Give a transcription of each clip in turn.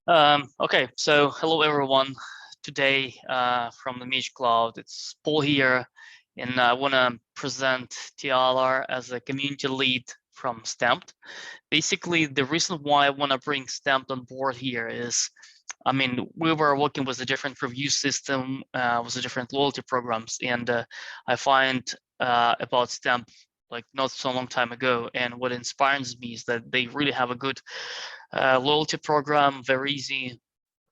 Okay, so hello everyone. Today from the Mage Cloud, it's Paul here, and I want to present TLR as a community lead from Stamped. Basically, the reason why I want to bring Stamped on board here is, we were working with a different review system, with the different loyalty programs, and I find about Stamped like not so long time ago, and what inspires me is that they really have a good loyalty program, very easy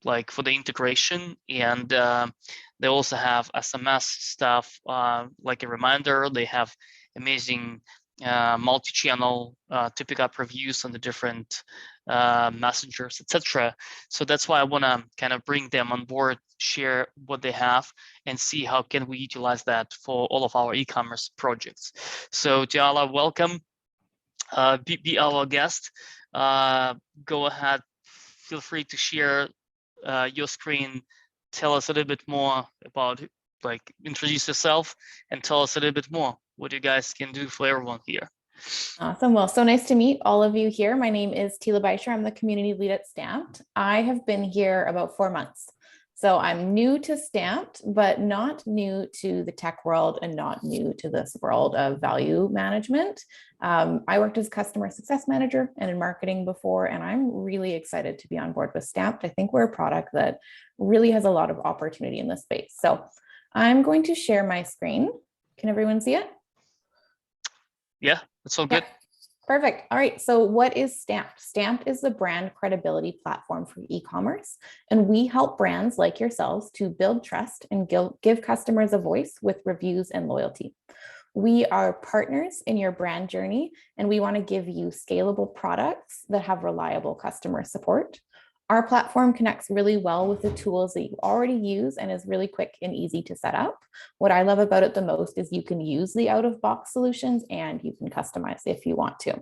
like for the integration, and they also have SMS stuff like a reminder. They have amazing multi-channel to pick up reviews on the different messengers, etc. So that's why I want to kind of bring them on board, share what they have, and see how can we utilize that for all of our e-commerce projects. So Tiala, welcome. Be our guest. Go ahead, feel free to share your screen. Tell us a little bit more about, like, introduce yourself and tell us a little bit more what you guys can do for everyone here. Awesome. Well, so nice to meet all of you here. My name is Tila Beischer. I'm the community lead at Stamped. I have been here about 4 months. So I'm new to Stamped, but not new to the tech world and not new to this world of value management. I worked as customer success manager and in marketing before, and I'm really excited to be on board with Stamped. I think we're a product that really has a lot of opportunity in this space. So I'm going to share my screen. Can everyone see it? Yeah, that's all good. Yeah. Perfect. All right. So what is Stamped? Stamped is the brand credibility platform for e-commerce, and we help brands like yourselves to build trust and give customers a voice with reviews and loyalty. We are partners in your brand journey, and we want to give you scalable products that have reliable customer support. Our platform connects really well with the tools that you already use and is really quick and easy to set up. What I love about it the most is you can use the out-of-box solutions and you can customize if you want to.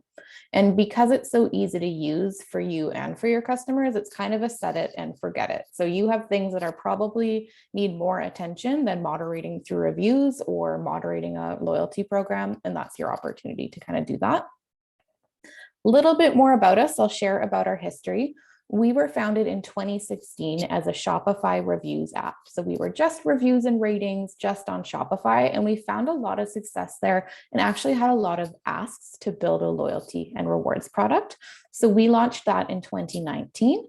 And because it's so easy to use for you and for your customers, it's kind of a set it and forget it. So you have things that are probably need more attention than moderating through reviews or moderating a loyalty program, and that's your opportunity to kind of do that. A little bit more about us, I'll share about our history. We were founded in 2016 as a Shopify reviews app. So we were just reviews and ratings just on Shopify, and we found a lot of success there and actually had a lot of asks to build a loyalty and rewards product. So we launched that in 2019.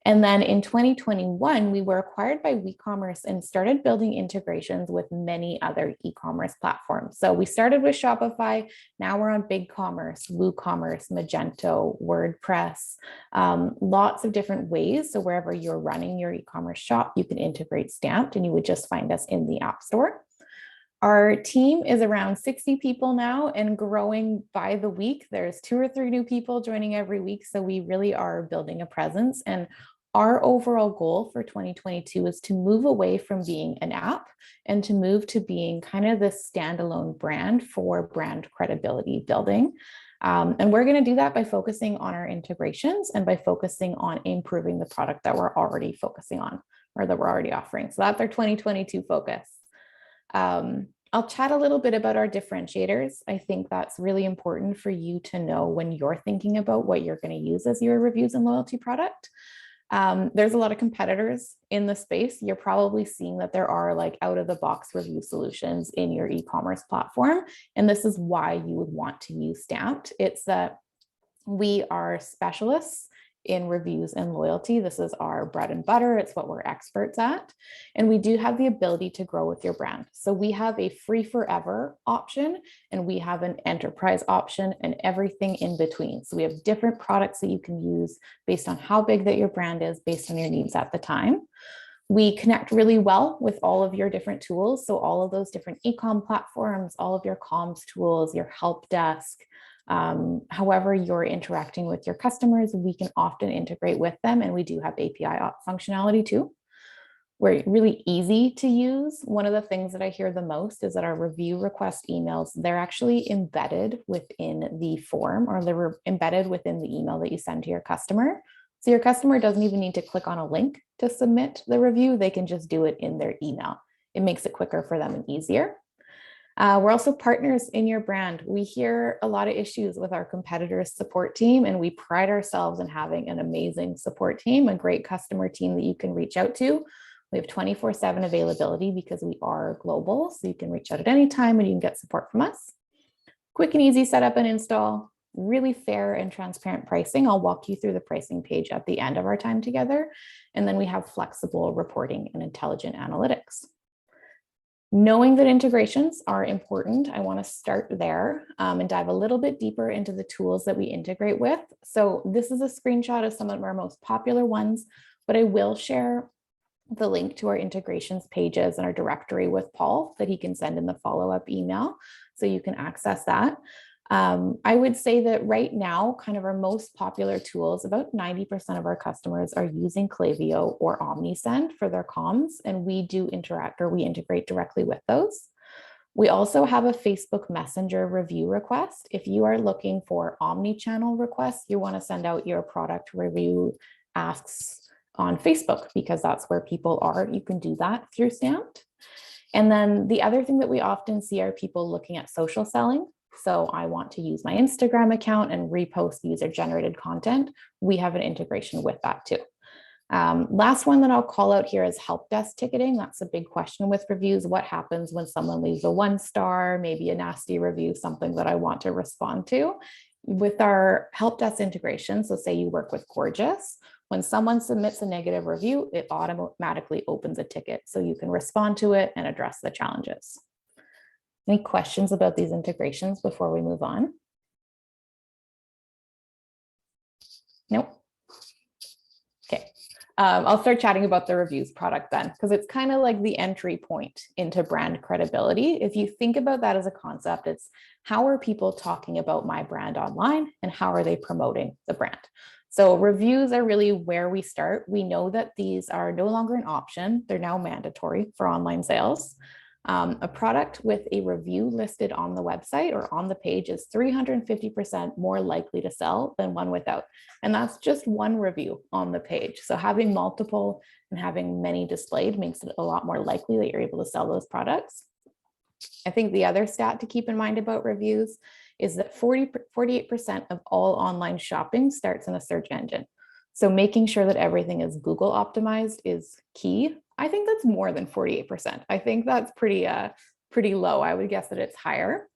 And then in 2021, we were acquired by eCommerce and started building integrations with many other e-commerce platforms. So we started with Shopify. Now we're on BigCommerce, WooCommerce, Magento, WordPress, lots of different ways. So wherever you're running your e-commerce shop, you can integrate Stamped, and you would just find us in the App Store. Our team is around 60 people now and growing by the week. There's 2 or 3 new people joining every week. So we really are building a presence. And our overall goal for 2022 is to move away from being an app and to move to being kind of this standalone brand for brand credibility building. And we're going to do that by focusing on our integrations and by focusing on improving the product that we're already focusing on or that we're already offering. So that's our 2022 focus. I'll chat a little bit about our differentiators. I think that's really important for you to know when you're thinking about what you're going to use as your reviews and loyalty product. There's a lot of competitors in the space. You're probably seeing that there are like out-of-the-box review solutions in your e-commerce platform. And this is why you would want to use Stamped. It's that we are specialists in reviews and loyalty. This is our bread and butter. It's what we're experts at. And we do have the ability to grow with your brand. So we have a free forever option, and we have an enterprise option, and everything in between. So we have different products that you can use based on how big that your brand is, based on your needs at the time. We connect really well with all of your different tools. So all of those different e-com platforms, all of your comms tools, your help desk, however you're interacting with your customers, we can often integrate with them, and we do have API functionality too. We're really easy to use. One of the things that I hear the most is that our review request emails, they're actually embedded within the form, or they're embedded within the email that you send to your customer. So your customer doesn't even need to click on a link to submit the review. They can just do it in their email. It makes it quicker for them and easier. We're also partners in your brand. We hear a lot of issues with our competitors' support team, and we pride ourselves in having an amazing support team, a great customer team that you can reach out to. We have 24/7 availability because we are global, so you can reach out at any time and you can get support from us. Quick and easy setup and install, really fair and transparent pricing. I'll walk you through the pricing page at the end of our time together. And then we have flexible reporting and intelligent analytics. Knowing that integrations are important, I want to start there and dive a little bit deeper into the tools that we integrate with. So this is a screenshot of some of our most popular ones, but I will share the link to our integrations pages and our directory with Paul that he can send in the follow-up email, so you can access that. I would say that right now, kind of our most popular tools, about 90% of our customers are using Klaviyo or OmniSend for their comms, and we do interact, or we integrate directly with those. We also have a Facebook Messenger review request. If you are looking for omni-channel requests, you want to send out your product review asks on Facebook because that's where people are. You can do that through Stamped. And then the other thing that we often see are people looking at social selling. So I want to use my Instagram account and repost user-generated content. We have an integration with that too. Last one that I'll call out here is help desk ticketing. That's a big question with reviews. What happens when someone leaves a 1-star, maybe a nasty review, something that I want to respond to? With our help desk integration, so say you work with Gorgeous, when someone submits a negative review, it automatically opens a ticket so you can respond to it and address the challenges. Any questions about these integrations before we move on? Nope. Okay. I'll start chatting about the reviews product then, because it's kind of like the entry point into brand credibility. If you think about that as a concept, it's how are people talking about my brand online and how are they promoting the brand? So reviews are really where we start. We know that these are no longer an option. They're now mandatory for online sales. A product with a review listed on the website or on the page is 350% more likely to sell than one without. And that's just one review on the page. So having multiple and having many displayed makes it a lot more likely that you're able to sell those products. I think the other stat to keep in mind about reviews is that 48% of all online shopping starts in a search engine. So making sure that everything is Google optimized is key. I think that's more than 48%. I think that's pretty low. I would guess that it's higher.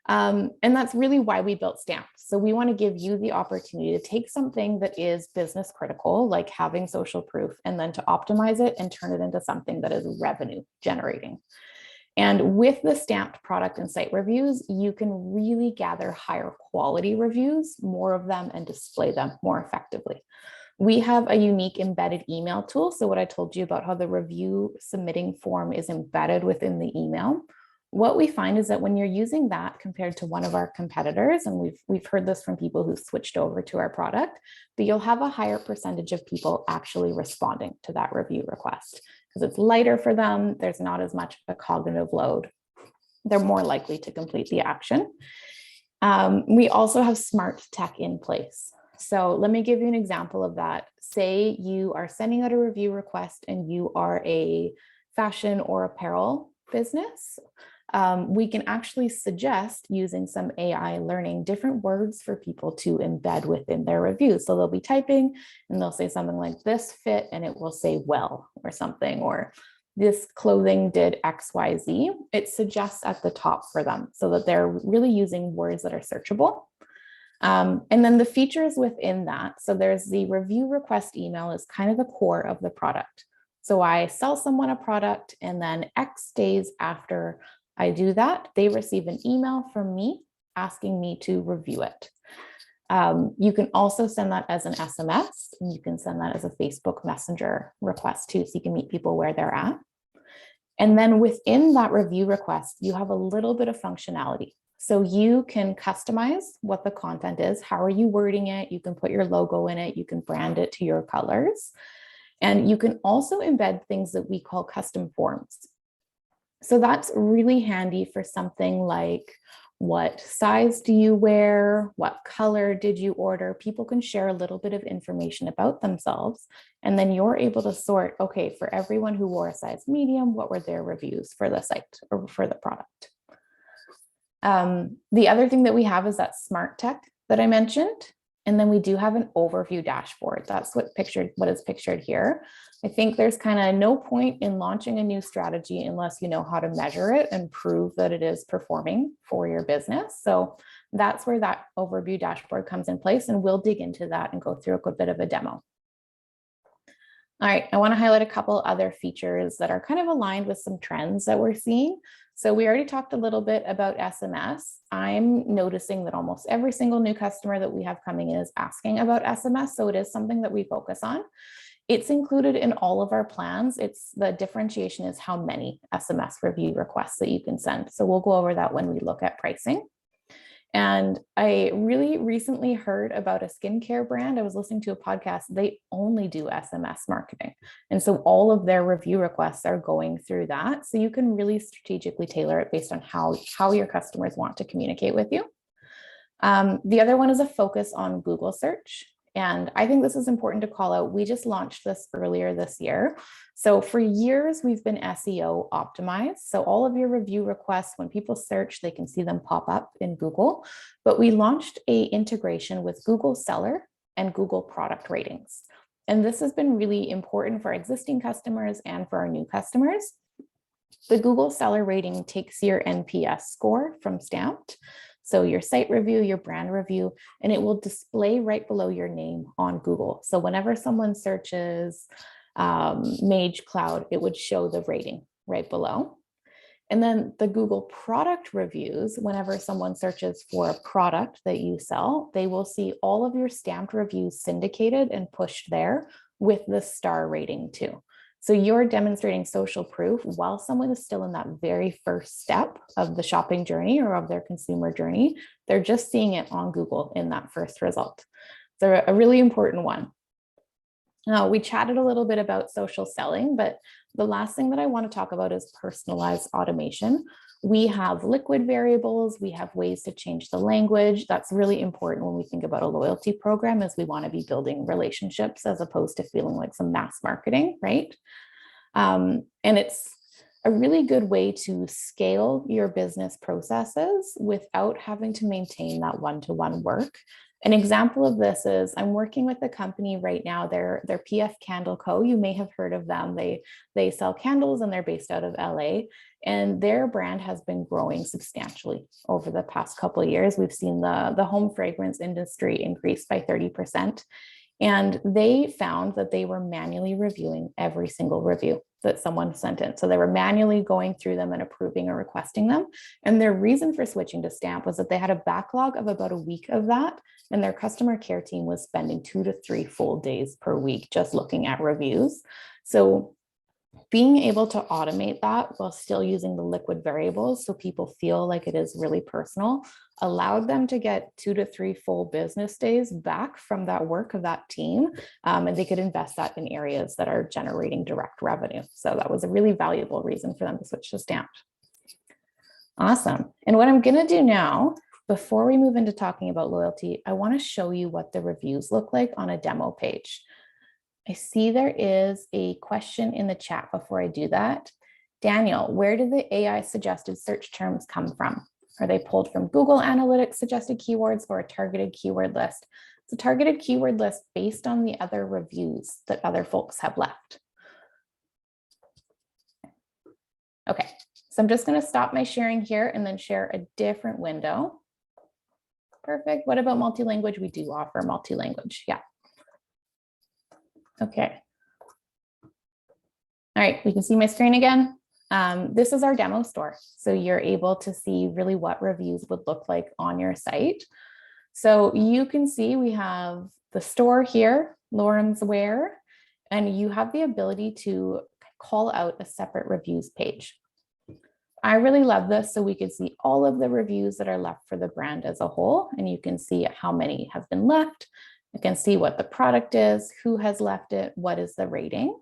And that's really why we built Stamped. So we want to give you the opportunity to take something that is business critical, like having social proof, and then to optimize it and turn it into something that is revenue generating. And with the Stamped product and site reviews, you can really gather higher quality reviews, more of them, and display them more effectively. We have a unique embedded email tool. So what I told you about how the review submitting form is embedded within the email, what we find is that when you're using that compared to one of our competitors, and we've heard this from people who switched over to our product, but you'll have a higher percentage of people actually responding to that review request because it's lighter for them. There's not as much of a cognitive load. They're more likely to complete the action. We also have smart tech in place. So let me give you an example of that. Say you are sending out a review request and you are a fashion or apparel business. We can actually suggest using some AI learning different words for people to embed within their reviews. So they'll be typing and they'll say something like this fit and it will say well or something, or this clothing did XYZ. It suggests at the top for them so that they're really using words that are searchable. And then the features within that. So there's the review request email is kind of the core of the product. So I sell someone a product and then X days after I do that, they receive an email from me asking me to review it. You can also send that as an SMS, and you can send that as a Facebook Messenger request too, so you can meet people where they're at. And then within that review request, you have a little bit of functionality. So you can customize what the content is. How are you wording it? You can put your logo in it. You can brand it to your colors. And you can also embed things that we call custom forms. So that's really handy for something like, what size do you wear? What color did you order? People can share a little bit of information about themselves. And then you're able to sort, okay, for everyone who wore a size medium, what were their reviews for the site or for the product? The other thing that we have is that smart tech that I mentioned. And then we do have an overview dashboard. That's what is pictured here. I think there's kind of no point in launching a new strategy unless you know how to measure it and prove that it is performing for your business. So that's where that overview dashboard comes in place. And we'll dig into that and go through a bit of a demo. All right, I want to highlight a couple other features that are kind of aligned with some trends that we're seeing. So we already talked a little bit about SMS. I'm noticing that almost every single new customer that we have coming in is asking about SMS. So it is something that we focus on. It's included in all of our plans. It's the differentiation is how many SMS review requests that you can send. So we'll go over that when we look at pricing. And I really recently heard about a skincare brand. I was listening to a podcast. They only do SMS marketing. And so all of their review requests are going through that. So you can really strategically tailor it based on how your customers want to communicate with you. The other one is a focus on Google search. And I think this is important to call out. We just launched this earlier this year. So for years, we've been SEO optimized. So all of your review requests, when people search, they can see them pop up in Google. But we launched an integration with Google Seller and Google Product Ratings. And this has been really important for existing customers and for our new customers. The Google Seller Rating takes your NPS score from Stamped. So your site review, your brand review, and it will display right below your name on Google. So whenever someone searches Mage Cloud, it would show the rating right below. And then the Google product reviews, whenever someone searches for a product that you sell, they will see all of your stamped reviews syndicated and pushed there with the star rating too. So you're demonstrating social proof while someone is still in that very first step of the shopping journey or of their consumer journey. They're just seeing it on Google in that first result. So a really important one. Now, we chatted a little bit about social selling, but the last thing that I want to talk about is personalized automation. We have liquid variables. We have ways to change the language. That's really important when we think about a loyalty program, as we want to be building relationships as opposed to feeling like some mass marketing, right? And it's a really good way to scale your business processes without having to maintain that one-to-one work. An example of this is I'm working with a company right now. They're PF Candle Co. You may have heard of them. They sell candles and they're based out of LA. And their brand has been growing substantially over the past couple of years. We've seen the home fragrance industry increase by 30%. And they found that they were manually reviewing every single review that someone sent in. So they were manually going through them and approving or requesting them. And their reason for switching to Stamp was that they had a backlog of about a week of that. And their customer care team was spending 2 to 3 full days per week just looking at reviews. So being able to automate that while still using the liquid variables so people feel like it is really personal allowed them to get 2 to 3 full business days back from that work of that team. And they could invest that in areas that are generating direct revenue. So that was a really valuable reason for them to switch to Stamped. Awesome. And what I'm going to do now, before we move into talking about loyalty, I want to show you what the reviews look like on a demo page. I see there is a question in the chat before I do that. Daniel, where do the AI suggested search terms come from? Are they pulled from Google Analytics suggested keywords or a targeted keyword list? It's a targeted keyword list based on the other reviews that other folks have left. Okay, so I'm just going to stop my sharing here and then share a different window. Perfect. What about multi-language? We do offer multi-language. Yeah. Okay. All right, we can see my screen again. This is our demo store. So you're able to see really what reviews would look like on your site. So you can see we have the store here, Lauren's Wear, and you have the ability to call out a separate reviews page. I really love this. So we could see all of the reviews that are left for the brand as a whole, and you can see how many have been left. You can see what the product is, who has left it, what is the rating.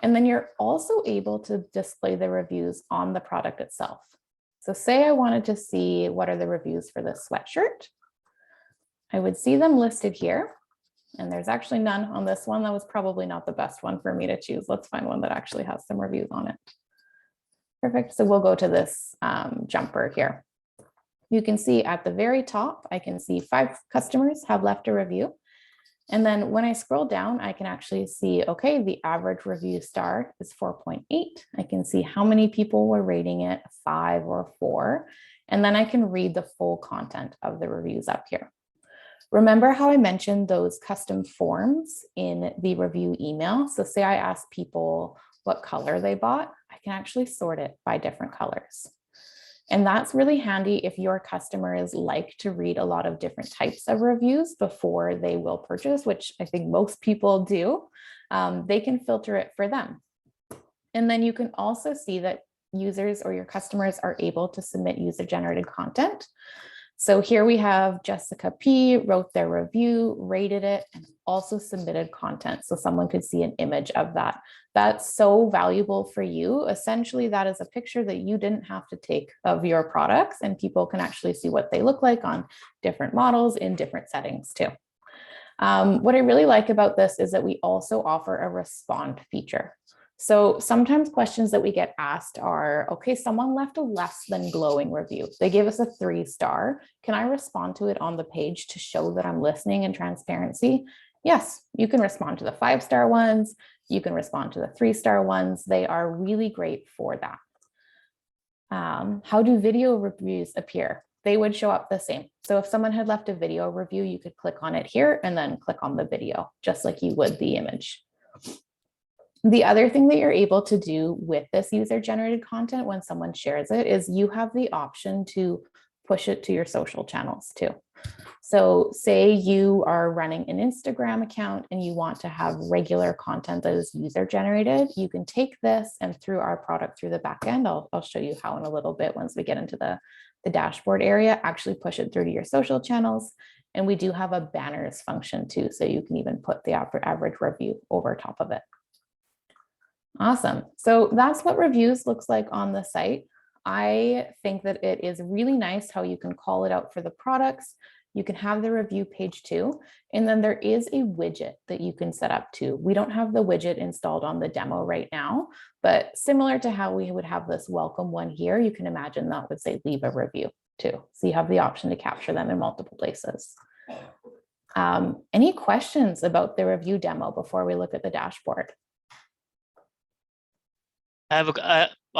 And then you're also able to display the reviews on the product itself. So say I wanted to see what are the reviews for this sweatshirt. I would see them listed here. And there's actually none on this one. That was probably not the best one for me to choose. Let's find one that actually has some reviews on it. Perfect. So we'll go to this jumper here. You can see at the very top, I can see 5 customers have left a review. And then when I scroll down, I can actually see, okay, the average review star is 4.8. I can see how many people were rating it, 5 or 4. And then I can read the full content of the reviews up here. Remember how I mentioned those custom forms in the review email? So say I ask people what color they bought, I can actually sort it by different colors. And that's really handy if your customers like to read a lot of different types of reviews before they will purchase, which I think most people do. They can filter it for them. And then you can also see that users or your customers are able to submit user-generated content. So here we have Jessica P wrote their review, rated it, and also submitted content. So someone could see an image of that. That's so valuable for you. Essentially, that is a picture that you didn't have to take of your products, and people can actually see what they look like on different models in different settings too. What I really like about this is that we also offer a respond feature. So sometimes questions that we get asked are, okay, someone left a less than glowing review. They gave us a 3-star. Can I respond to it on the page to show that I'm listening and transparency? Yes, you can respond to the 5-star ones. You can respond to the 3-star ones. They are really great for that. How do video reviews appear? They would show up the same. So if someone had left a video review, you could click on it here and then click on the video, just like you would the image. The other thing that you're able to do with this user-generated content when someone shares it is you have the option to push it to your social channels too. So say you are running an Instagram account and you want to have regular content that is user-generated, you can take this and through our product through the backend, I'll show you how in a little bit once we get into the dashboard area, actually push it through to your social channels. And we do have a banners function too, so you can even put the average review over top of it. Awesome. So that's what reviews looks like on the site. I think that it is really nice how you can call it out for the products. You can have the review page too. And then there is a widget that you can set up too. We don't have the widget installed on the demo right now, but similar to how we would have this welcome one here, you can imagine that would say leave a review too. So you have the option to capture them in multiple places. Any questions about the review demo before we look at the dashboard? I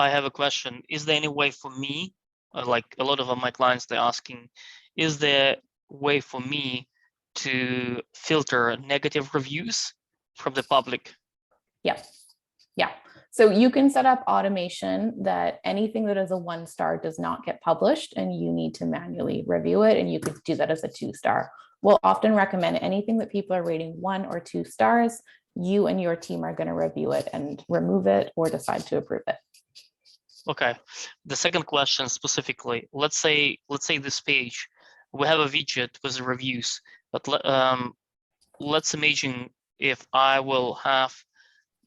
have a question. Is there any way for me, like a lot of my clients, they're asking, is there a way for me to filter negative reviews from the public? Yeah. So you can set up automation that anything that is a 1-star does not get published and you need to manually review it. And you could do that as a 2-star. We'll often recommend anything that people are rating 1 or 2 stars, you and your team are going to review it and remove it or decide to approve it. Okay. The second question specifically, let's say this page, we have a widget with reviews, but let's imagine if I will have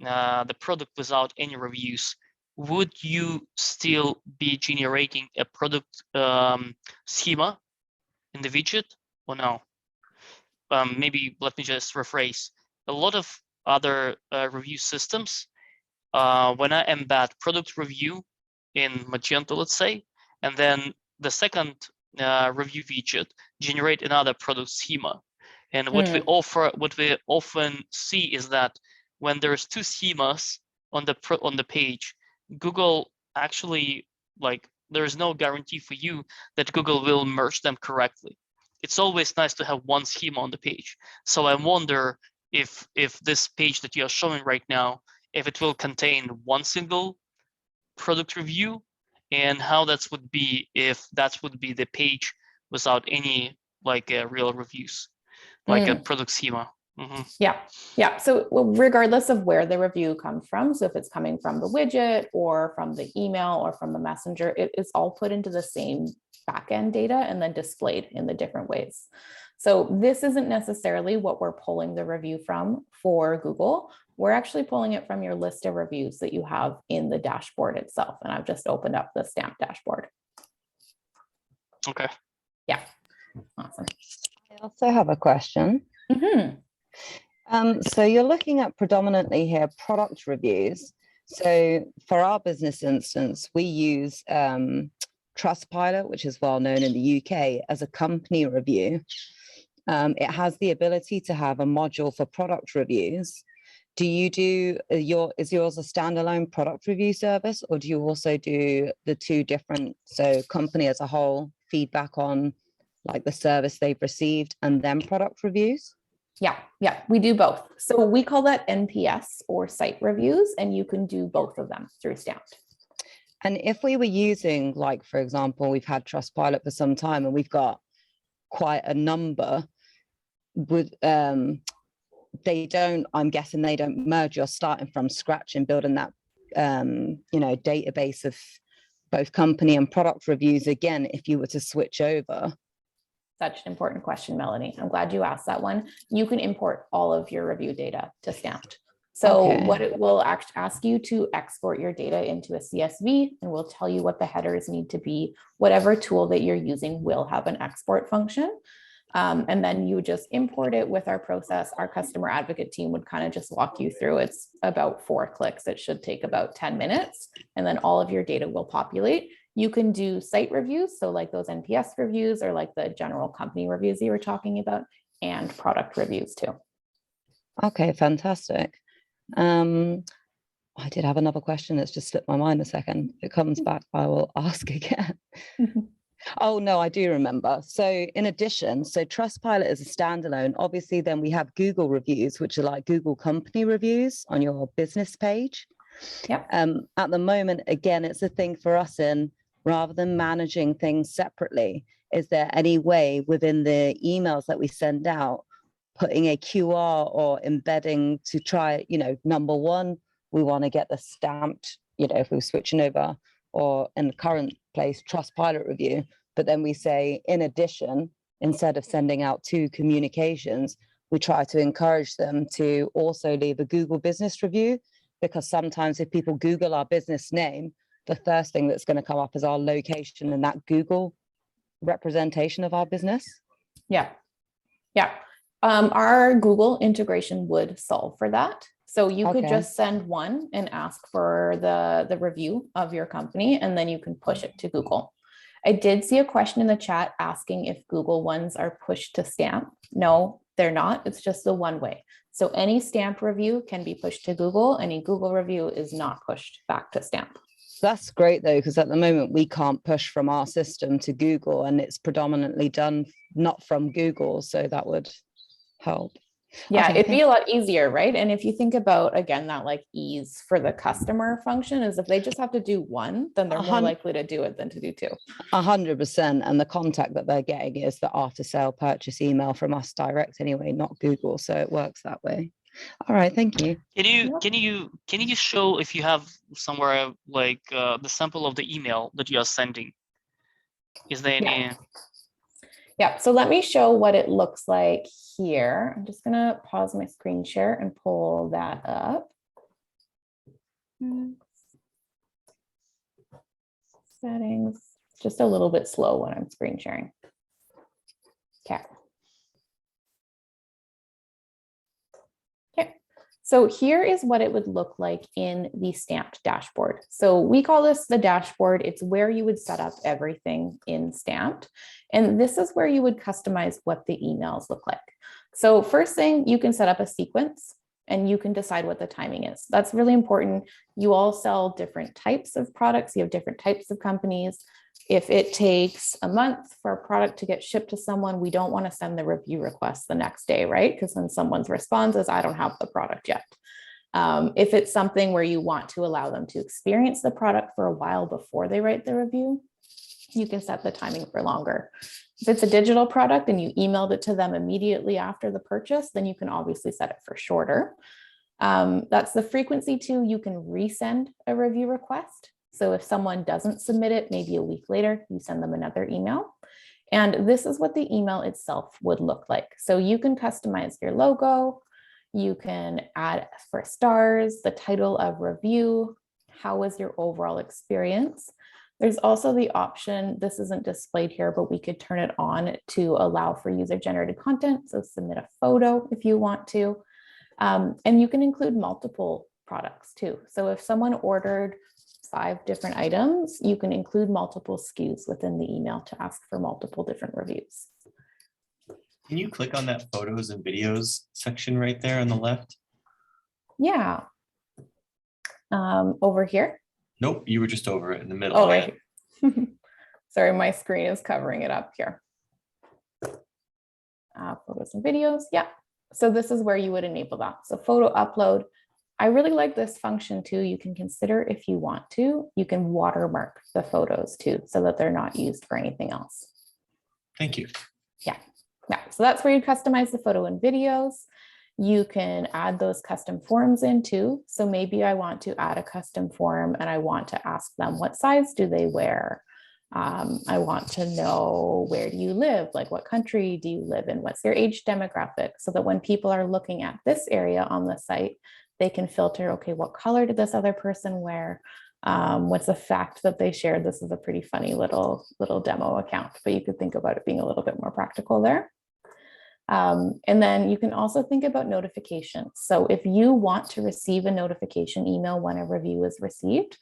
the product without any reviews, would you still be generating a product schema in the widget or no? Maybe let me just rephrase. A lot of other review systems, when I embed product review in Magento, let's say, and then the second review widget generate another product schema. And what we often see is that when there's 2 schemas on the page, Google actually, like, there is no guarantee for you that Google will merge them correctly. It's always nice to have one schema on the page. So I wonder if this page that you're showing right now, if it will contain one single product review, and how that would be if that would be the page without any like real reviews, like a product schema. Yeah. So regardless of where the review comes from, so if it's coming from the widget or from the email or from the messenger, it is all put into the same backend data and then displayed in the different ways. So this isn't necessarily what we're pulling the review from for Google. We're actually pulling it from your list of reviews that you have in the dashboard itself. And I've just opened up the stamp dashboard. Okay. Yeah. Awesome. I also have a question. So you're looking at predominantly here product reviews. So for our business instance, we use Trustpilot, which is well known in the UK as a company review. It has the ability to have a module for product reviews. Do you do is yours a standalone product review service, or do you also do the two different, so company as a whole, feedback on like the service they've received and then product reviews? Yeah, we do both. So we call that NPS or site reviews, and you can do both of them through Stamped. And if we were using, like, for example, we've had Trustpilot for some time and we've got quite a number, would I'm guessing they don't merge. You're starting from scratch and building that database of both company and product reviews again if you were to switch over. Such an important question, Melanie. I'm glad you asked that one. You can import all of your review data to Stamped. So what it will ask you to export your data into a CSV, and we'll tell you what the headers need to be. Whatever tool that you're using will have an export function. And then you just import it with our process. Our customer advocate team would kind of just walk you through. It's about 4 clicks. It should take about 10 minutes. And then all of your data will populate. You can do site reviews, so like those NPS reviews or like the general company reviews you were talking about, and product reviews too. Okay, fantastic. I did have another question that's just slipped my mind a second. If it comes back, I will ask again. Oh, no, I do remember. So in addition, so Trustpilot is a standalone. Obviously, then we have Google reviews, which are like Google company reviews on your business page. Yep. At the moment, again, it's a thing for us in, rather than managing things separately, is there any way within the emails that we send out, putting a QR or embedding to try, number one, we want to get the Stamped, if we're switching over, or in the current place, Trustpilot review, but then we say, in addition, instead of sending out 2 communications, we try to encourage them to also leave a Google business review, because sometimes if people Google our business name, the first thing that's going to come up is our location and that Google representation of our business. Yeah. Our Google integration would solve for that. So you could just send one and ask for the review of your company, and then you can push it to Google. I did see a question in the chat asking if Google ones are pushed to Stamp. No, they're not. It's just the one way. So any Stamp review can be pushed to Google. Any Google review is not pushed back to Stamp. That's great though, because at the moment we can't push from our system to Google, and it's predominantly done not from Google. So that would help. Yeah, it'd be a lot easier, right? And if you think about, again, that like ease for the customer function is if they just have to do one, then they're more likely to do it than to do 2. 100%. And the contact that they're getting is the after sale purchase email from us direct anyway, not Google. So it works that way. All right, thank you. Can you show, if you have somewhere like the sample of the email that you are sending? Is there any? Yeah, so let me show what it looks like here. I'm just gonna pause my screen share and pull that up. Settings, just a little bit slow when I'm screen sharing. Okay. So here is what it would look like in the Stamped dashboard. So we call this the dashboard. It's where you would set up everything in Stamped. And this is where you would customize what the emails look like. So first thing, you can set up a sequence and you can decide what the timing is. That's really important. You all sell different types of products. You have different types of companies. If it takes a month for a product to get shipped to someone, we don't want to send the review request the next day, right? Because then someone's response is, I don't have the product yet. If it's something where you want to allow them to experience the product for a while before they write the review, you can set the timing for longer. If it's a digital product and you emailed it to them immediately after the purchase, then you can obviously set it for shorter. That's the frequency too. You can resend a review request. So if someone doesn't submit it, maybe a week later, you send them another email. And this is what the email itself would look like. So you can customize your logo. You can add for stars, the title of review. How was your overall experience? There's also the option, this isn't displayed here, but we could turn it on to allow for user-generated content. So submit a photo if you want to. And you can include multiple products too. So if someone ordered 5 different items, you can include multiple SKUs within the email to ask for multiple different reviews. Can you click on that photos and videos section right there on the left? Yeah. Over here. Nope, you were just over it in the middle. Oh, right here. Sorry, my screen is covering it up here. Photos and videos. Yeah. So this is where you would enable that. So photo upload. I really like this function too. You can consider if you want to, you can watermark the photos too, so that they're not used for anything else. Thank you. Yeah. So that's where you customize the photo and videos. You can add those custom forms in too. So maybe I want to add a custom form and I want to ask them what size do they wear? I want to know, where do you live? Like, what country do you live in? What's their age demographic? So that when people are looking at this area on the site, they can filter, okay, what color did this other person wear? What's the fact that they shared? This is a pretty funny little demo account, but you could think about it being a little bit more practical there. And then you can also think about notifications. So if you want to receive a notification email when a review is received,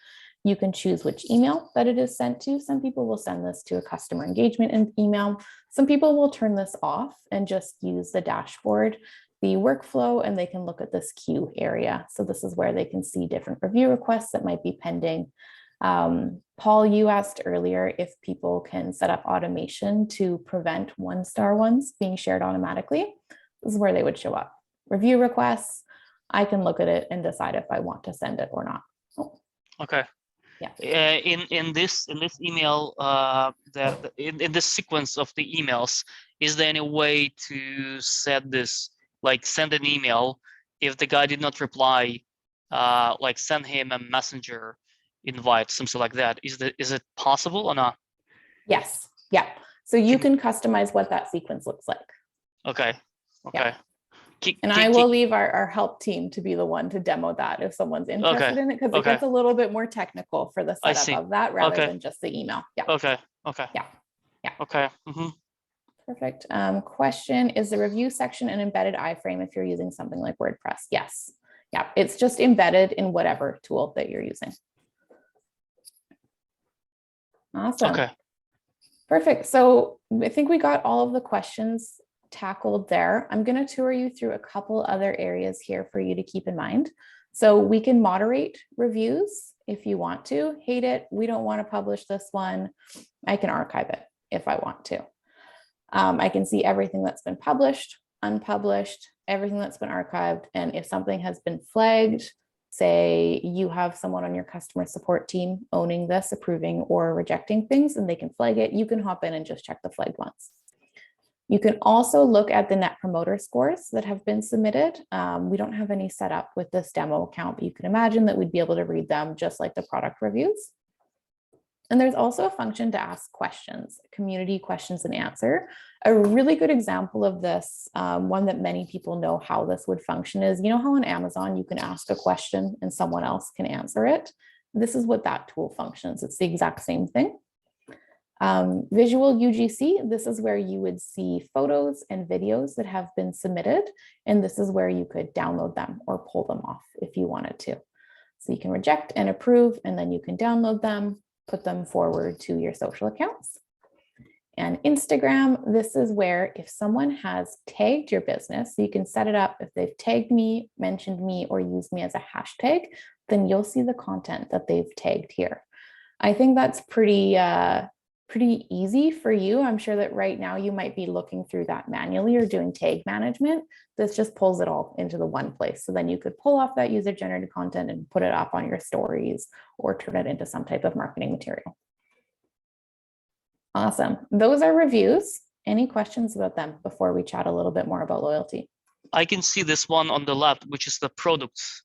you can choose which email that it is sent to. Some people will send this to a customer engagement email. Some people will turn this off and just use the dashboard, the workflow, and they can look at this queue area. So this is where they can see different review requests that might be pending. Paul, you asked earlier if people can set up automation to prevent 1-star ones being shared automatically. This is where they would show up. Review requests, I can look at it and decide if I want to send it or not. Oh. Okay. Yeah. In this email, in this sequence of the emails, is there any way to set this, like send an email if the guy did not reply, like send him a messenger invite, something like that? Is it possible or not? Yes. Yeah. So you can customize what that sequence looks like. Okay. Yeah. And I will leave our help team to be the one to demo that if someone's interested in it, because it gets a little bit more technical for the setup of that rather than just the email. Yeah. Okay. Yeah. Okay. Mm-hmm. Perfect. Question, is the review section an embedded iframe if you're using something like WordPress? Yes. Yeah. It's just embedded in whatever tool that you're using. Awesome. Okay. Perfect. So I think we got all of the questions tackled there. I'm going to tour you through a couple other areas here for you to keep in mind. So we can moderate reviews if you want to. Hate it, we don't want to publish this one. I can archive it if I want to. I can see everything that's been published, unpublished, everything that's been archived. And if something has been flagged, say you have someone on your customer support team owning this, approving or rejecting things, and they can flag it, you can hop in and just check the flagged ones. You can also look at the Net Promoter scores that have been submitted. We don't have any set up with this demo account, but you can imagine that we'd be able to read them just like the product reviews. And there's also a function to ask questions, community questions and answer. A really good example of this, one that many people know how this would function is, you know how on Amazon you can ask a question and someone else can answer it? This is what that tool functions. It's the exact same thing. Visual UGC, this is where you would see photos and videos that have been submitted, and this is where you could download them or pull them off if you wanted to. So you can reject and approve, and then you can download them, put them forward to your social accounts. And Instagram, this is where if someone has tagged your business, so you can set it up if they've tagged me, mentioned me, or used me as a hashtag, then you'll see the content that they've tagged here. I think that's pretty easy for you. I'm sure that right now you might be looking through that manually or doing tag management. This just pulls it all into the one place. So then you could pull off that user generated content and put it up on your stories or turn it into some type of marketing material. Awesome. Those are reviews. Any questions about them before we chat a little bit more about loyalty? I can see this one on the left, which is the products,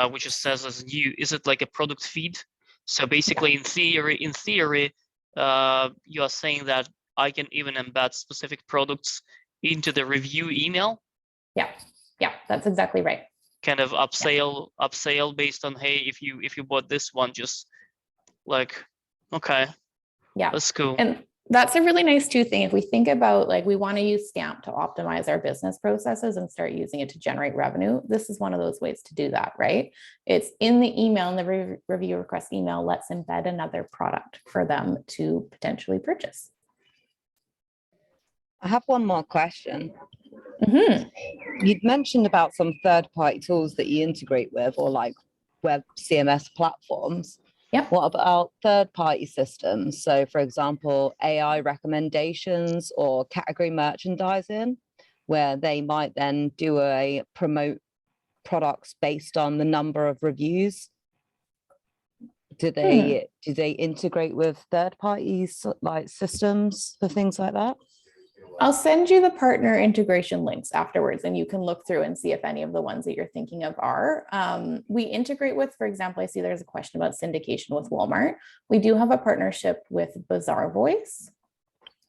which it says as new. Is it like a product feed? So basically, in theory, you are saying that I can even embed specific products into the review email? Yeah, that's exactly right. Kind of upsell based on, hey, if you bought this one, just like, okay, yeah, that's cool. And That's a really nice too thing. If we think about like we want to use Stamp to optimize our business processes and start using it to generate revenue, this is one of those ways to do that, right? It's in the email, in the review request email, let's embed another product for them to potentially purchase. I have one more question. Mm-hmm. You'd mentioned about some third-party tools that you integrate with, or like web CMS platforms. Yep. What about third-party systems? So, for example, AI recommendations or category merchandising, where they might then do a promote products based on the number of reviews. Do they integrate with third parties like systems for things like that? I'll send you the partner integration links afterwards, and you can look through and see if any of the ones that you're thinking of are. We integrate with, for example, I see there's a question about syndication with Walmart. We do have a partnership with Bazaar Voice,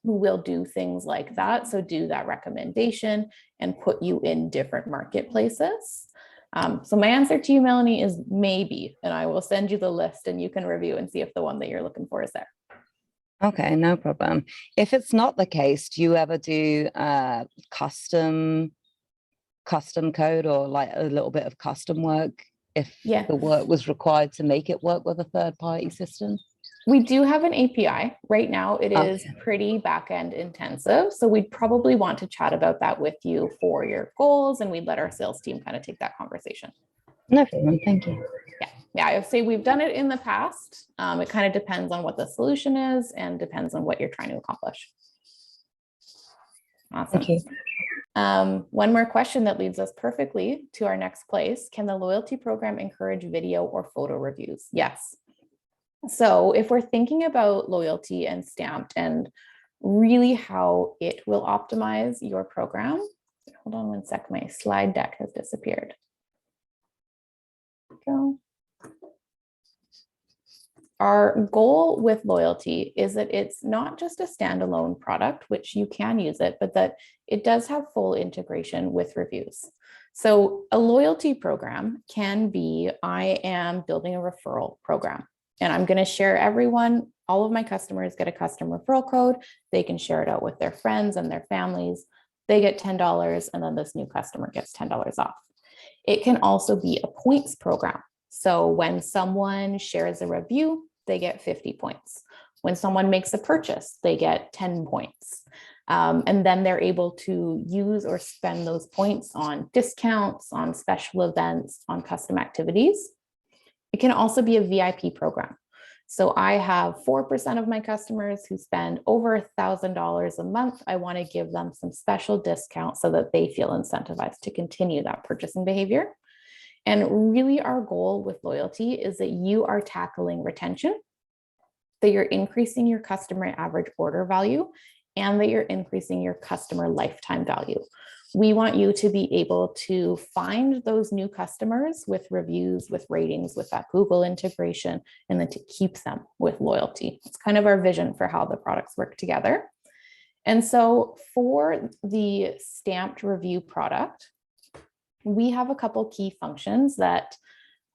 who will do things like that. So do that recommendation and put you in different marketplaces. So my answer to you, Melanie, is maybe, and I will send you the list and you can review and see if the one that you're looking for is there. Okay, no problem. If it's not the case, do you ever do custom code or like a little bit of custom work if the work was required to make it work with a third party system? We do have an API. Right now, it is pretty back-end intensive. So we'd probably want to chat about that with you for your goals, and we'd let our sales team kind of take that conversation. No problem, thank you. Yeah, I would say we've done it in the past. It kind of depends on what the solution is and depends on what you're trying to accomplish. Awesome. Thank you. One more question that leads us perfectly to our next place. Can the loyalty program encourage video or photo reviews? Yes. So if we're thinking about loyalty and Stamped and really how it will optimize your program, hold on one sec, my slide deck has disappeared. Go. Our goal with loyalty is that it's not just a standalone product, which you can use it, but that it does have full integration with reviews. So a loyalty program can be, I am building a referral program and I'm going to share everyone, all of my customers get a custom referral code. They can share it out with their friends and their families. They get $10 and then this new customer gets $10 off. It can also be a points program. So when someone shares a review, they get 50 points. When someone makes a purchase, they get 10 points. And then they're able to use or spend those points on discounts, on special events, on custom activities. It can also be a VIP program. So I have 4% of my customers who spend over $1,000 a month. I want to give them some special discounts so that they feel incentivized to continue that purchasing behavior. And really our goal with loyalty is that you are tackling retention, that you're increasing your customer average order value, and that you're increasing your customer lifetime value. We want you to be able to find those new customers with reviews, with ratings, with that Google integration, and then to keep them with loyalty. It's kind of our vision for how the products work together. And so for the Stamped review product, we have a couple key functions that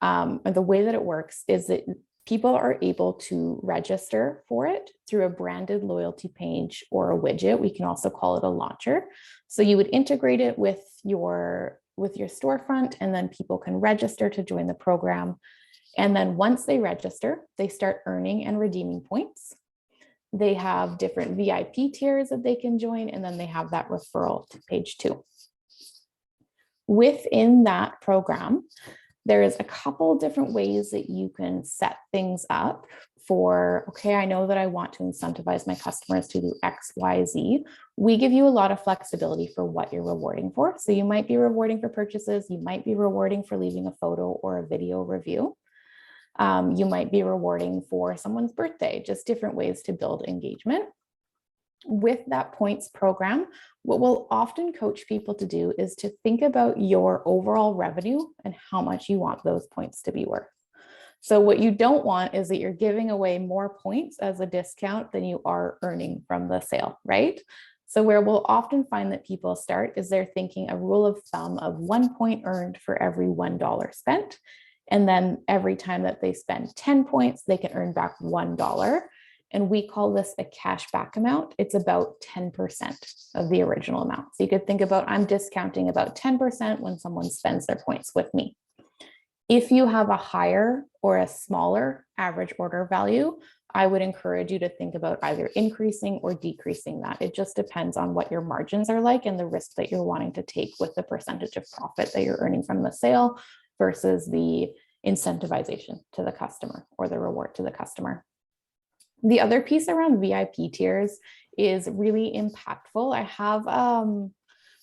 the way that it works is that people are able to register for it through a branded loyalty page or a widget. We can also call it a launcher. So you would integrate it with your storefront, and then people can register to join the program. And then once they register, they start earning and redeeming points. They have different VIP tiers that they can join, and then they have that referral to page 2. Within that program, there is a couple different ways that you can set things up for, okay, I know that I want to incentivize my customers to do X, Y, Z. We give you a lot of flexibility for what you're rewarding for. So you might be rewarding for purchases. You might be rewarding for leaving a photo or a video review. You might be rewarding for someone's birthday, just different ways to build engagement. With that points program, what we'll often coach people to do is to think about your overall revenue and how much you want those points to be worth. So what you don't want is that you're giving away more points as a discount than you are earning from the sale, right? So where we'll often find that people start is they're thinking a rule of thumb of 1 point earned for every $1 spent. And then every time that they spend 10 points, they can earn back $1. And we call this a cash back amount. It's about 10% of the original amount. So you could think about, I'm discounting about 10% when someone spends their points with me. If you have a higher or a smaller average order value, I would encourage you to think about either increasing or decreasing that. It just depends on what your margins are like and the risk that you're wanting to take with the percentage of profit that you're earning from the sale versus the incentivization to the customer or the reward to the customer. The other piece around VIP tiers is really impactful.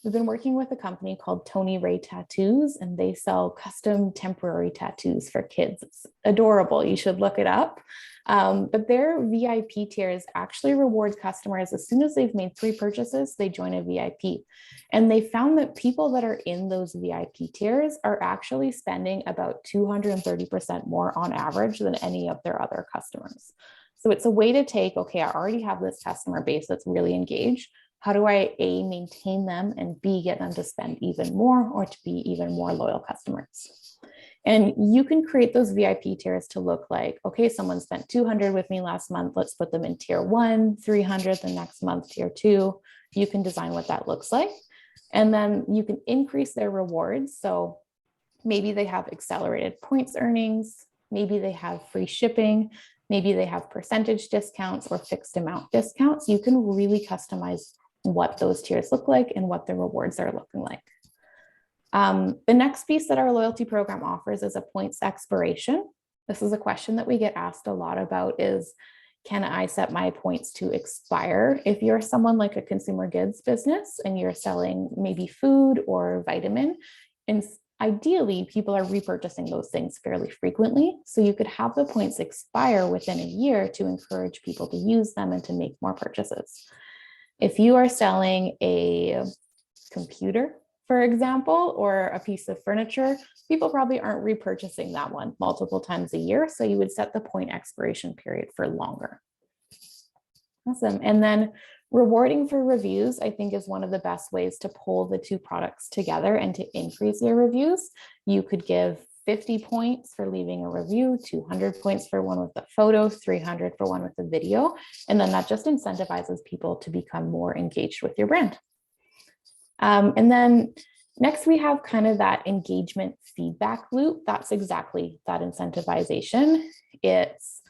We've been working with a company called Tony Ray Tattoos, and they sell custom temporary tattoos for kids. It's adorable. You should look it up. But their VIP tiers actually reward customers as soon as they've made 3 purchases, they join a VIP. And they found that people that are in those VIP tiers are actually spending about 230% more on average than any of their other customers. So it's a way to take, okay, I already have this customer base that's really engaged. How do I A, maintain them, and B, get them to spend even more or to be even more loyal customers? And you can create those VIP tiers to look like, okay, someone spent 200 with me last month. Let's put them in tier 1, 300 the next month, tier 2. You can design what that looks like. And then you can increase their rewards. So maybe they have accelerated points earnings. Maybe they have free shipping. Maybe they have percentage discounts or fixed amount discounts. You can really customize what those tiers look like and what the rewards are looking like. The next piece that our loyalty program offers is a points expiration. This is a question that we get asked a lot about is, can I set my points to expire? If you're someone like a consumer goods business and you're selling maybe food or vitamin, and ideally people are repurchasing those things fairly frequently. So you could have the points expire within a year to encourage people to use them and to make more purchases. If you are selling a computer, for example, or a piece of furniture, people probably aren't repurchasing that one multiple times a year. So you would set the point expiration period for longer. Awesome. And then rewarding for reviews, I think, is one of the best ways to pull the 2 products together and to increase your reviews. You could give 50 points for leaving a review, 200 points for one with a photo, 300 for one with a video. And then that just incentivizes people to become more engaged with your brand. And then next we have kind of that engagement feedback loop. That's exactly that incentivization. It's,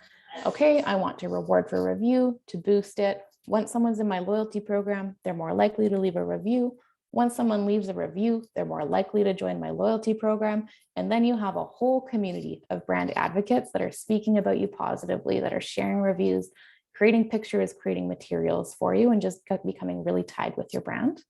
okay, I want to reward for review to boost it. Once someone's in my loyalty program, they're more likely to leave a review. Once someone leaves a review, they're more likely to join my loyalty program. And then you have a whole community of brand advocates that are speaking about you positively, that are sharing reviews, creating pictures, creating materials for you, and just becoming really tied with your brand.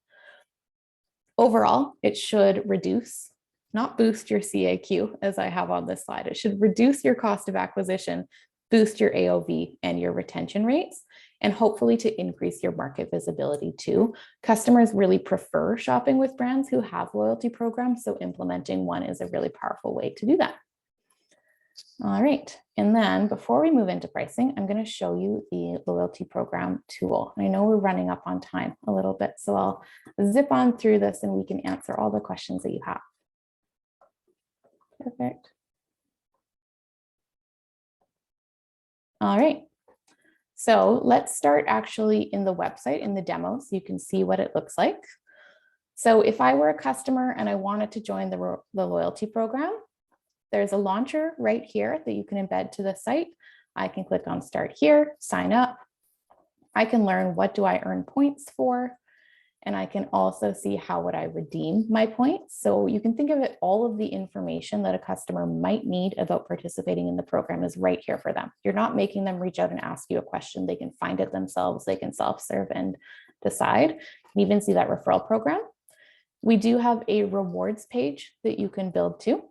Overall, it should reduce, not boost your CAQ as I have on this slide. It should reduce your cost of acquisition, boost your AOV and your retention rates, and hopefully to increase your market visibility too. Customers really prefer shopping with brands who have loyalty programs, so implementing one is a really powerful way to do that. All right, and then before we move into pricing, I'm going to show you the loyalty program tool. I know we're running up on time a little bit, so I'll zip on through this and we can answer all the questions that you have. Perfect. All right, so let's start actually in the website in the demo so you can see what it looks like. So if I were a customer and I wanted to join the loyalty program, there's a launcher right here that you can embed to the site. I can click on Start Here, sign up. I can learn what do I earn points for, and I can also see how would I redeem my points. So you can think of it, all of the information that a customer might need about participating in the program is right here for them. You're not making them reach out and ask you a question. They can find it themselves. They can self-serve and decide. You can even see that referral program. We do have a rewards page that you can build too.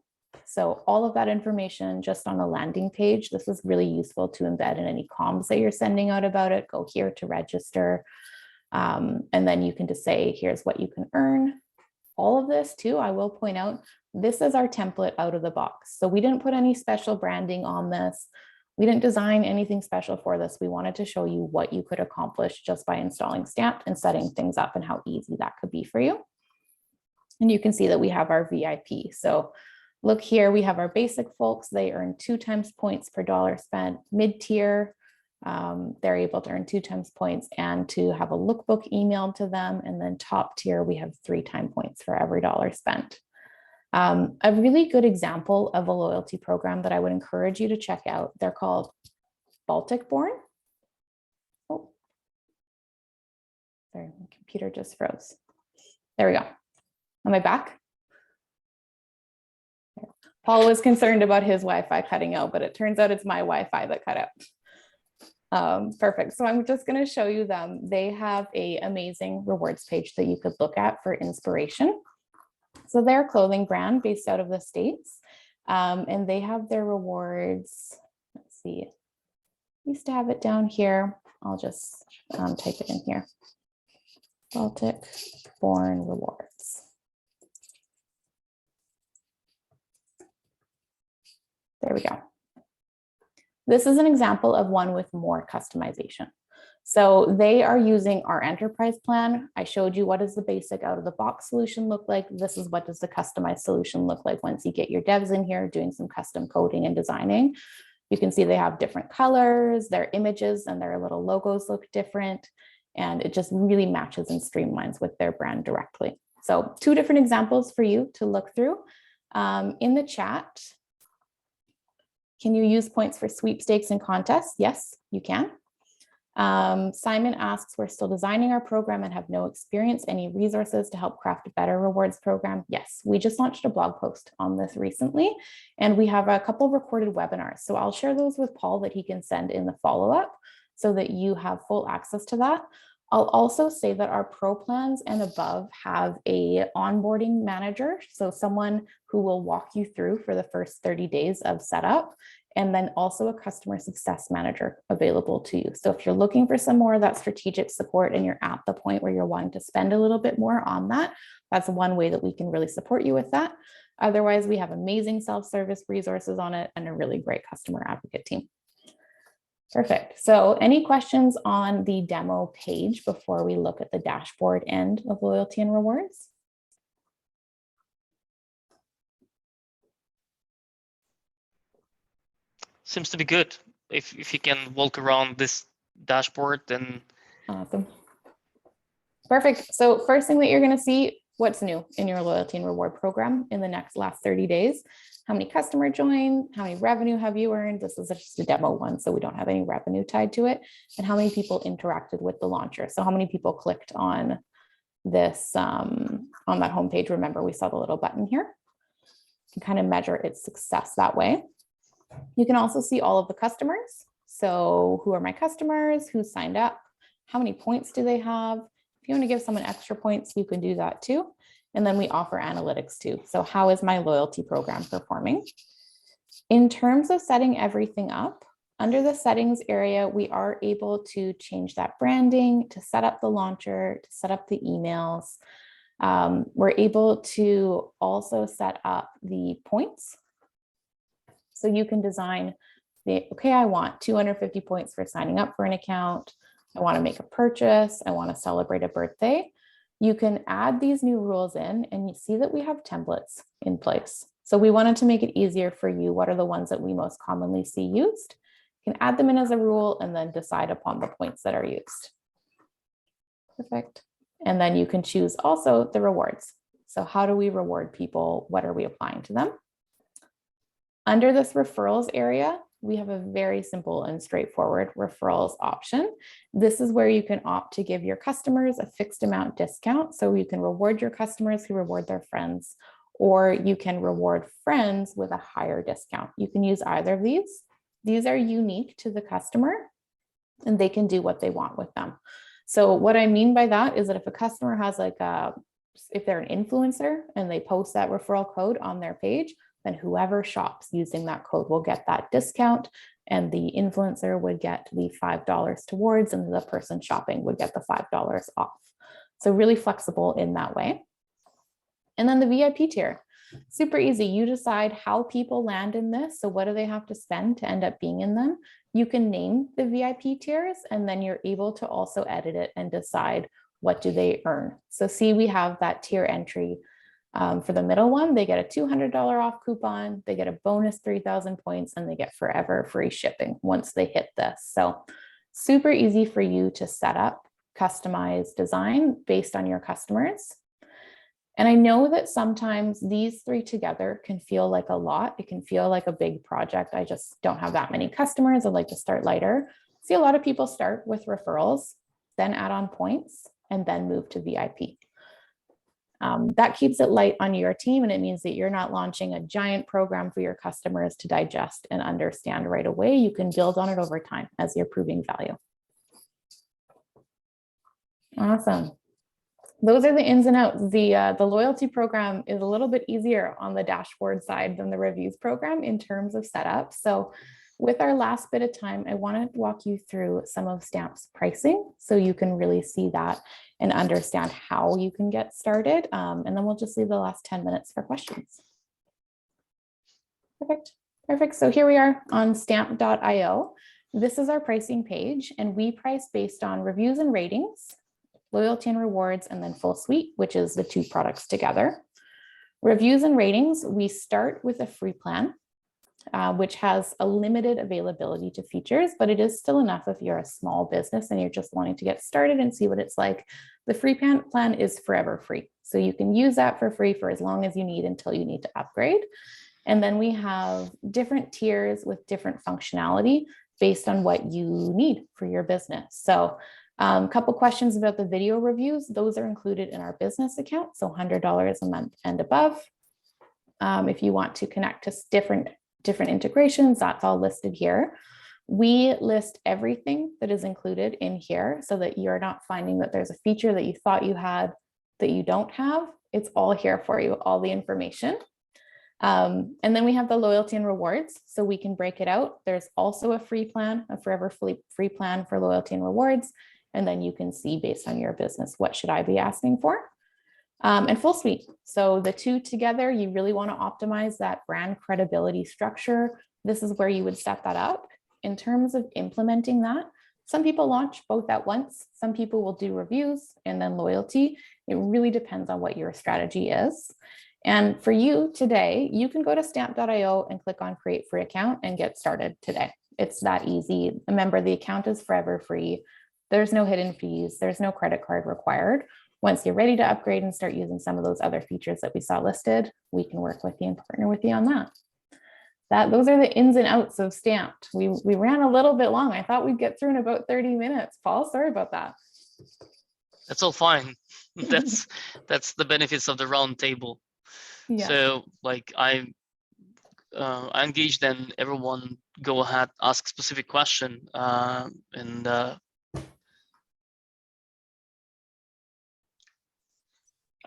So all of that information just on a landing page. This is really useful to embed in any comms that you're sending out about it. Go here to register. And then you can just say, here's what you can earn. All of this too, I will point out, this is our template out of the box. So we didn't put any special branding on this. We didn't design anything special for this. We wanted to show you what you could accomplish just by installing Stamped and setting things up and how easy that could be for you. And you can see that we have our VIP. So look here, we have our basic folks. They earn 2 times points per dollar spent. Mid-tier, they're able to earn 2 times points and to have a lookbook emailed to them. And then top tier, we have 3 time points for every dollar spent. A really good example of a loyalty program that I would encourage you to check out, they're called Baltic Born. Oh, sorry, my computer just froze. There we go. Am I back? Paul was concerned about his Wi-Fi cutting out, but it turns out it's my Wi-Fi that cut out. Perfect. So I'm just going to show you them. They have an amazing rewards page that you could look at for inspiration. So they're a clothing brand based out of the States, and they have their rewards. Let's see. I used to have it down here. I'll just type it in here. Baltic Born Rewards. There we go. This is an example of one with more customization. So they are using our enterprise plan. I showed you what does the basic out of the box solution look like. This is what does the customized solution look like once you get your devs in here doing some custom coding and designing. You can see they have different colors, their images and their little logos look different, and it just really matches and streamlines with their brand directly. So 2 different examples for you to look through. In the chat, can you use points for sweepstakes and contests? Yes, you can. Simon asks, we're still designing our program and have no experience. Any resources to help craft a better rewards program? Yes, we just launched a blog post on this recently, and we have a couple recorded webinars. So I'll share those with Paul that he can send in the follow-up so that you have full access to that. I'll also say that our pro plans and above have a onboarding manager. So someone who will walk you through for the first 30 days of setup, and then also a customer success manager available to you. So if you're looking for some more of that strategic support and you're at the point where you're wanting to spend a little bit more on that, that's one way that we can really support you with that. Otherwise, we have amazing self-service resources on it and a really great customer advocate team. Perfect. So any questions on the demo page before we look at the dashboard end of loyalty and rewards? Seems to be good. If you can walk around this dashboard, then awesome. Perfect. So first thing that you're going to see, what's new in your loyalty and reward program in the last 30 days. How many customer joined? How many revenue have you earned? This is just a demo one, so we don't have any revenue tied to it. And how many people interacted with the launcher? So how many people clicked on this, on that homepage? Remember, we saw the little button here. You can kind of measure its success that way. You can also see all of the customers. So who are my customers? Who signed up? How many points do they have? If you want to give someone extra points, you can do that too. And then we offer analytics too. So how is my loyalty program performing? In terms of setting everything up, under the settings area, we are able to change that branding, to set up the launcher, to set up the emails. We're able to also set up the points. So you can design okay, I want 250 points for signing up for an account. I want to make a purchase. I want to celebrate a birthday. You can add these new rules in, and you see that we have templates in place. So we wanted to make it easier for you. What are the ones that we most commonly see used? You can add them in as a rule and then decide upon the points that are used. Perfect. And then you can choose also the rewards. So how do we reward people? What are we applying to them? Under this referrals area, we have a very simple and straightforward referrals option. This is where you can opt to give your customers a fixed amount discount. So you can reward your customers who reward their friends, or you can reward friends with a higher discount. You can use either of these. These are unique to the customer and they can do what they want with them. So what I mean by that is that if a customer has if they're an influencer and they post that referral code on their page, then whoever shops using that code will get that discount, and the influencer would get the $5 towards, and the person shopping would get the $5 off. So really flexible in that way. And then the VIP tier, super easy. You decide how people land in this. So what do they have to spend to end up being in them? You can name the VIP tiers, and then you're able to also edit it and decide what do they earn. So see, we have that tier entry. For the middle one, they get a $200 off coupon, they get a bonus 3,000 points, and they get forever free shipping once they hit this. So Super easy for you to set up, customize, design based on your customers. And I know that sometimes these three together can feel like a lot. It can feel like a big project. I just don't have that many customers. I'd like to start lighter. See, a lot of people start with referrals, then add on points, and then move to VIP. That keeps it light on your team, and it means that you're not launching a giant program for your customers to digest and understand right away. You can build on it over time as you're proving value. Awesome. Those are the ins and outs. The loyalty program is a little bit easier on the dashboard side than the reviews program in terms of setup. So with our last bit of time, I want to walk you through some of Stamp's pricing so you can really see that and understand how you can get started. And then we'll just leave the last 10 minutes for questions. Perfect. So here we are on stamp.io. This is our pricing page, and we price based on reviews and ratings, loyalty and rewards, and then full suite, which is the two products together. Reviews and ratings, we start with a free plan, which has a limited availability to features, but it is still enough if you're a small business and you're just wanting to get started and see what it's like. The free plan is forever free. So you can use that for free for as long as you need until you need to upgrade. And then we have different tiers with different functionality based on what you need for your business. So a couple questions about the video reviews. Those are included in our business account, so $100 a month and above. If you want to connect to different integrations, that's all listed here. We list everything that is included in here so that you're not finding that there's a feature that you thought you had that you don't have. It's all here for you, all the information. And then we have the loyalty and rewards, so we can break it out. There's also a free plan, a forever free plan for loyalty and rewards. And then you can see based on your business, what should I be asking for? And full suite. So the two together, you really want to optimize that brand credibility structure. This is where you would set that up. In terms of implementing that, some people launch both at once. Some people will do reviews and then loyalty. It really depends on what your strategy is. And for you today, you can go to stamp.io and click on create free account and get started today. It's that easy. Remember, the account is forever free. There's no hidden fees. There's no credit card required. Once you're ready to upgrade and start using some of those other features that we saw listed, we can work with you and partner with you on that. Those are the ins and outs of Stamped. We ran a little bit long. I thought we'd get through in about 30 minutes. Paul, sorry about that. That's all fine. That's the benefits of the round table. Yeah. So like I engaged and everyone go ahead, ask specific question, and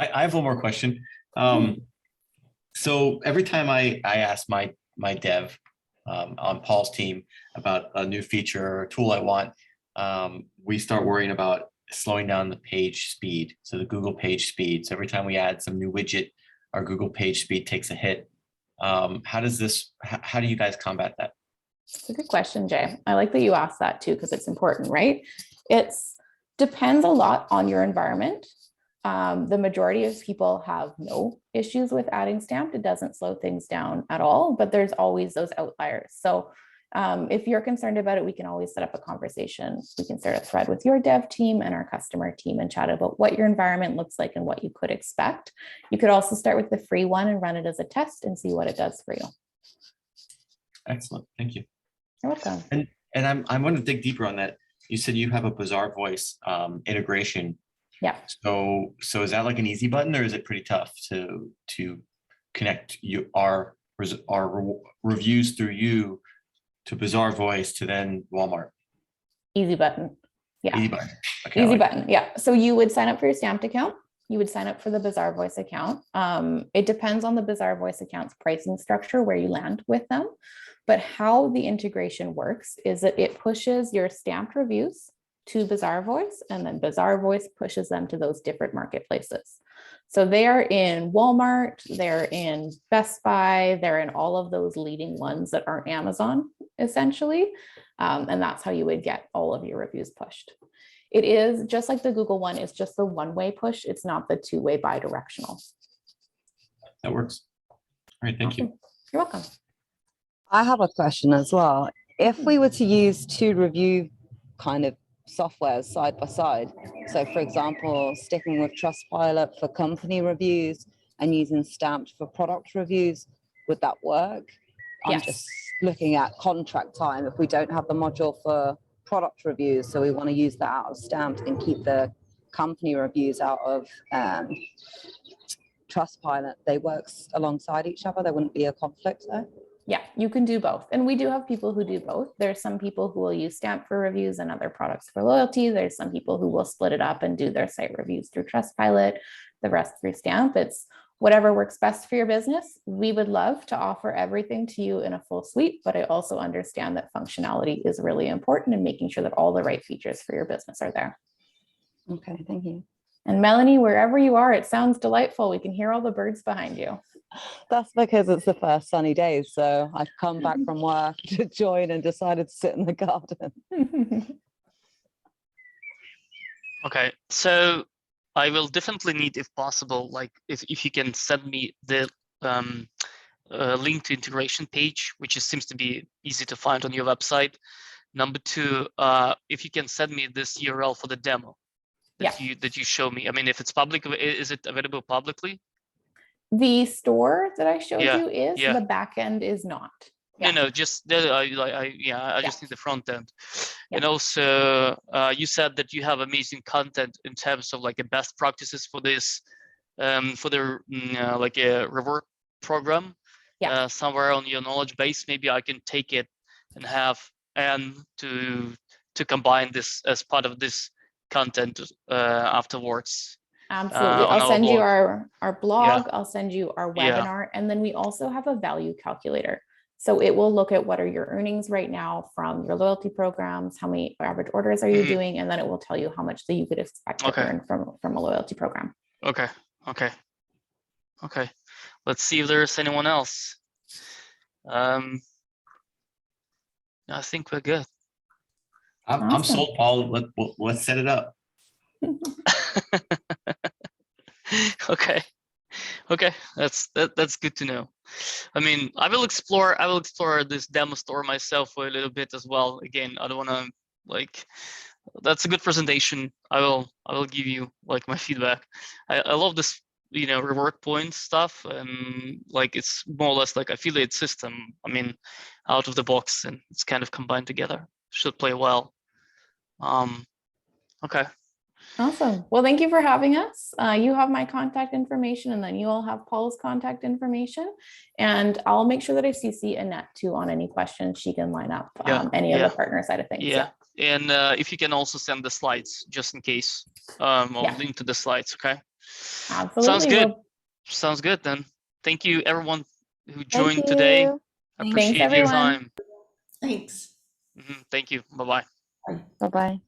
I have one more question. So every time I ask my dev on Paul's team about a new feature or tool I want, we start worrying about slowing down the page speed. So the Google page speed. So every time we add some new widget, our Google page speed takes a hit. How do you guys combat that? It's a good question, Jay. I like that you asked that too, because it's important, right? It depends a lot on your environment. The majority of people have no issues with adding Stamped. It doesn't slow things down at all, but there's always those outliers. So if you're concerned about it, we can always set up a conversation. We can start a thread with your dev team and our customer team and chat about what your environment looks like and what you could expect. You could also start with the free one and run it as a test and see what it does for you. Excellent. Thank you. You're welcome. And I want to dig deeper on that. You said you have a Bazaar Voice integration. Yeah. So is that like an easy button, or is it pretty tough to connect our reviews through you to Bazaar Voice to then Walmart? Easy button. Yeah. Easy button. Okay, easy button. Yeah. So you would sign up for your Stamped account. You would sign up for the Bazaar Voice account. It depends on the Bazaar Voice account's pricing structure where you land with them. But how the integration works is that it pushes your Stamped reviews to Bazaar Voice, and then Bazaar Voice pushes them to those different marketplaces. So they are in Walmart, they're in Best Buy, they're in all of those leading ones that aren't Amazon, essentially. And that's how you would get all of your reviews pushed. It is just like the Google one, it's just the one-way push. It's not the two-way bi-directional. That works. All right, thank you. You're welcome. I have a question as well. If we were to use two review kind of softwares side by side. So for example, sticking with Trustpilot for company reviews and using Stamped for product reviews, would that work? I'm Yes. just looking at contract time. If we don't have the module for product reviews, so we want to use that out of Stamped and keep the company reviews out of Trustpilot, they work alongside each other. There wouldn't be a conflict there. Yeah, you can do both. And we do have people who do both. There's some people who will use Stamp for reviews and other products for loyalty. There's some people who will split it up and do their site reviews through Trustpilot, the rest through Stamp. It's whatever works best for your business. We would love to offer everything to you in a full suite, but I also understand that functionality is really important and making sure that all the right features for your business are there. Okay, thank you. And Melanie, wherever you are, it sounds delightful. We can hear all the birds behind you. That's because it's the first sunny day. So I've come back from work to join and decided to sit in the garden. Okay, so I will definitely need, if possible, like if you can send me the link to integration page, which seems to be easy to find on your website. Number two, if you can send me this URL for the demo that you show me. I mean, if it's public, is it available publicly? The store that I showed Yeah, you is, yeah. the back end is not. Yeah. No, just I just need the front end. Yeah. And also, you said that you have amazing content in terms of like a best practices for this, for the like a reward program. Yeah. Somewhere on your knowledge base, maybe I can take it and have to combine this as part of this content afterwards. Absolutely. On I'll our send you blog. our blog. I'll send you our Yeah. webinar. And then we also have a value calculator. So it will look at what are your earnings right now from your loyalty programs, how many average orders are you doing, and then it will tell you how much that you could expect to earn from a loyalty program. Okay. Let's see if there's anyone else. I think we're good. I'm sold, Paul. Let's set it up. Okay, that's good to know. I mean, I will explore this demo store myself for a little bit as well. Again, I don't want to like, that's a good presentation. I will give you like my feedback. I love this, reward point stuff, and like it's more or less like affiliate system. I mean, out of the box, and it's kind of combined together. Should play well. Okay. Awesome. Well, thank you for having us. You have my contact information, and then you all have Paul's contact information. And I'll make sure that I CC Annette too on any questions she can line up, any of the partner side of things. Yeah. And if you can also send the slides just in case, link to the slides. Okay. Absolutely. Sounds good. Sounds good then. Thank you everyone who joined today. I appreciate your time. Thanks. Thank you. Bye-bye. Bye-bye.